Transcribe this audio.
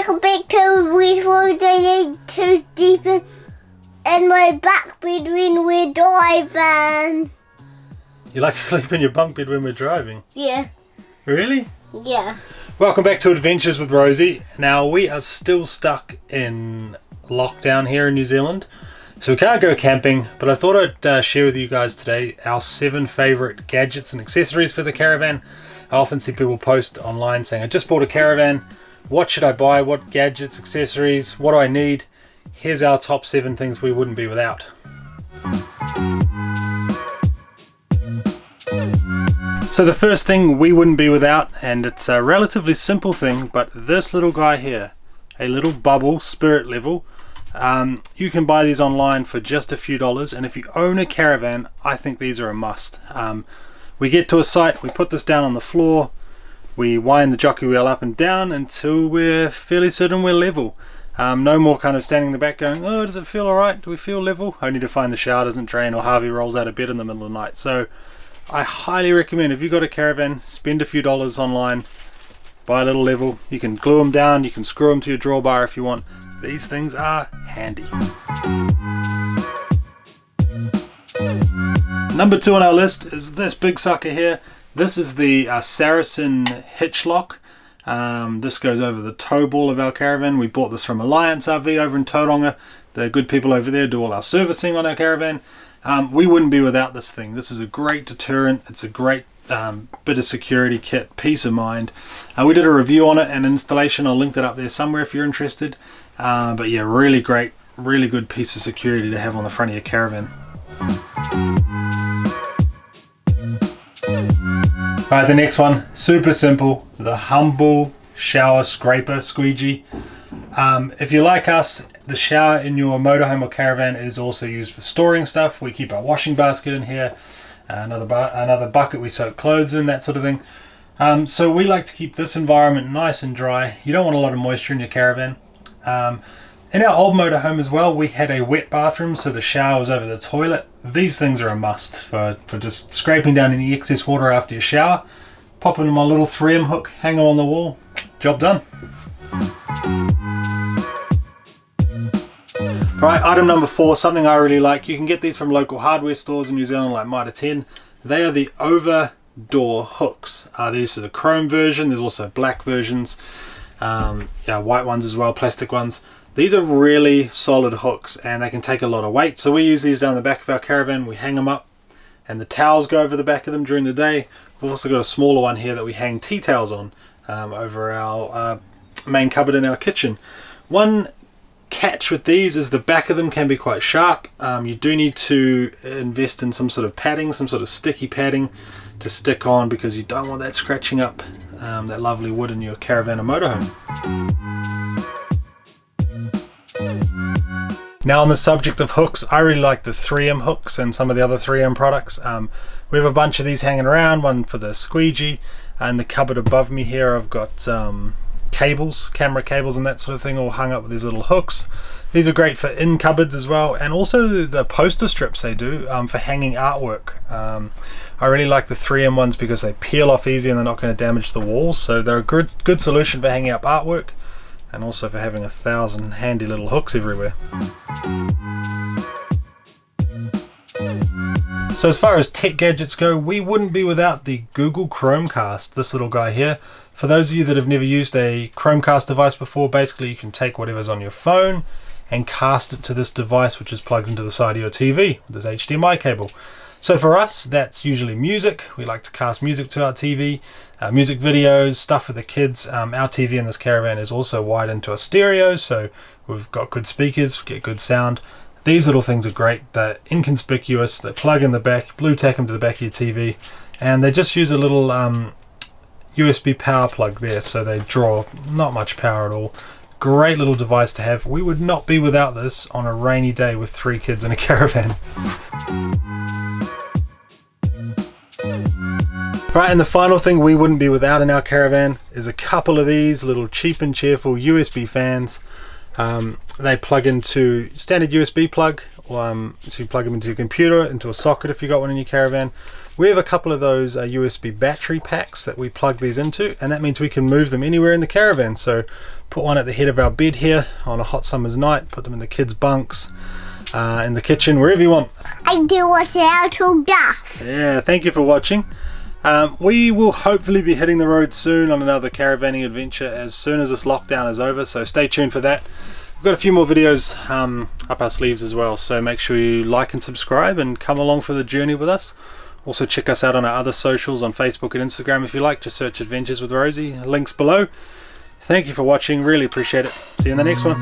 welcome back to Where's Rosy too deep in my back bed when we're driving. You like to sleep in your bunk bed when we're driving? Yeah. Really? Yeah. Welcome back to Adventures with Rosy. Now we are still stuck in lockdown here in New Zealand, so we can't go camping, but I thought I'd share with you guys today our 7 favourite gadgets and accessories for the caravan. I often see people post online saying, I just bought a caravan, what should I buy, what gadgets, accessories, what do I need? Here's our top 7 things we wouldn't be without. So the first thing we wouldn't be without, and it's a relatively simple thing, but this little guy here, a little bubble spirit level. You can buy these online for just a few dollars, and if you own a caravan, I think these are a must. We get to a site, we put this down on the floor, we wind the jockey wheel up and down until we're fairly certain we're level. No more kind of standing in the back going, oh, does it feel alright? Do we feel level? Only to find the shower doesn't drain or Harvey rolls out of bed in the middle of the night. So I highly recommend, if you've got a caravan, spend a few dollars online, buy a little level. You can glue them down, you can screw them to your drawbar if you want. These things are handy. Number 2 on our list is this big sucker here. This is the Saracen Hitch Lock. This goes over the tow ball of our caravan. We bought this from Alliance RV over in Tauranga. The good people over there do all our servicing on our caravan. We wouldn't be without this thing. This is a great deterrent. It's a great bit of security kit, peace of mind. We did a review on it and installation. I'll link that up there somewhere if you're interested. But yeah, really great, really good piece of security to have on the front of your caravan. Alright, the next one, super simple, the Humble Shower Scraper Squeegee. If you're like us, the shower in your motorhome or caravan is also used for storing stuff. We keep our washing basket in here, another bucket we soak clothes in, that sort of thing. So we like to keep this environment nice and dry. You don't want a lot of moisture in your caravan. In our old motorhome as well, we had a wet bathroom, so the shower was over the toilet. These things are a must for just scraping down any excess water after your shower. Pop them in my little 3M hook, hang them on the wall, job done. Alright, item number 4, something I really like. You can get these from local hardware stores in New Zealand like Mitre 10. They are the over door hooks. These are the chrome version, there's also black versions. White ones as well, plastic ones. These are really solid hooks and they can take a lot of weight, so we use these down the back of our caravan. We hang them up and the towels go over the back of them during the day. We've also got a smaller one here that we hang tea towels on over our main cupboard in our kitchen. One catch with these is the back of them can be quite sharp. You do need to invest in some sort of padding, some sort of sticky padding to stick on, because you don't want that scratching up that lovely wood in your caravan or motorhome. Now, on the subject of hooks, I really like the 3M hooks and some of the other 3M products. We have a bunch of these hanging around, one for the squeegee, and the cupboard above me here I've got cables, camera cables and that sort of thing, all hung up with these little hooks. These are great for in cupboards as well, and also the poster strips they do for hanging artwork. I really like the 3M ones because they peel off easy and they're not going to damage the walls, so they're a good solution for hanging up artwork and also for having 1,000 handy little hooks everywhere. So as far as tech gadgets go, we wouldn't be without the Google Chromecast, this little guy here. For those of you that have never used a Chromecast device before, basically you can take whatever's on your phone and cast it to this device, which is plugged into the side of your TV with this HDMI cable. So for us, that's usually music. We like to cast music to our TV, music videos, stuff for the kids. Our TV in this caravan is also wired into a stereo, so we've got good speakers, get good sound. These little things are great. They're inconspicuous. They plug in the back, blue tack them to the back of your TV, and they just use a little USB power plug there, so they draw not much power at all. Great little device to have. We would not be without this on a rainy day with 3 kids in a caravan. Right, and the final thing we wouldn't be without in our caravan is a couple of these little cheap and cheerful USB fans. They plug into standard USB plug, so you plug them into your computer, into a socket if you got one in your caravan. We have a couple of those USB battery packs that we plug these into, and that means we can move them anywhere in the caravan. So put one at the head of our bed here on a hot summer's night, put them in the kids' bunks, in the kitchen, wherever you want. And do watch out Chung Dha. Yeah, thank you for watching. We will hopefully be hitting the road soon on another caravanning adventure as soon as this lockdown is over, so stay tuned for that. We've got a few more videos up our sleeves as well, so make sure you like and subscribe and come along for the journey with us. Also check us out on our other socials on Facebook and Instagram if you like. Just search Adventures with Rosie, links below. Thank you for watching, really appreciate it. See you in the next one.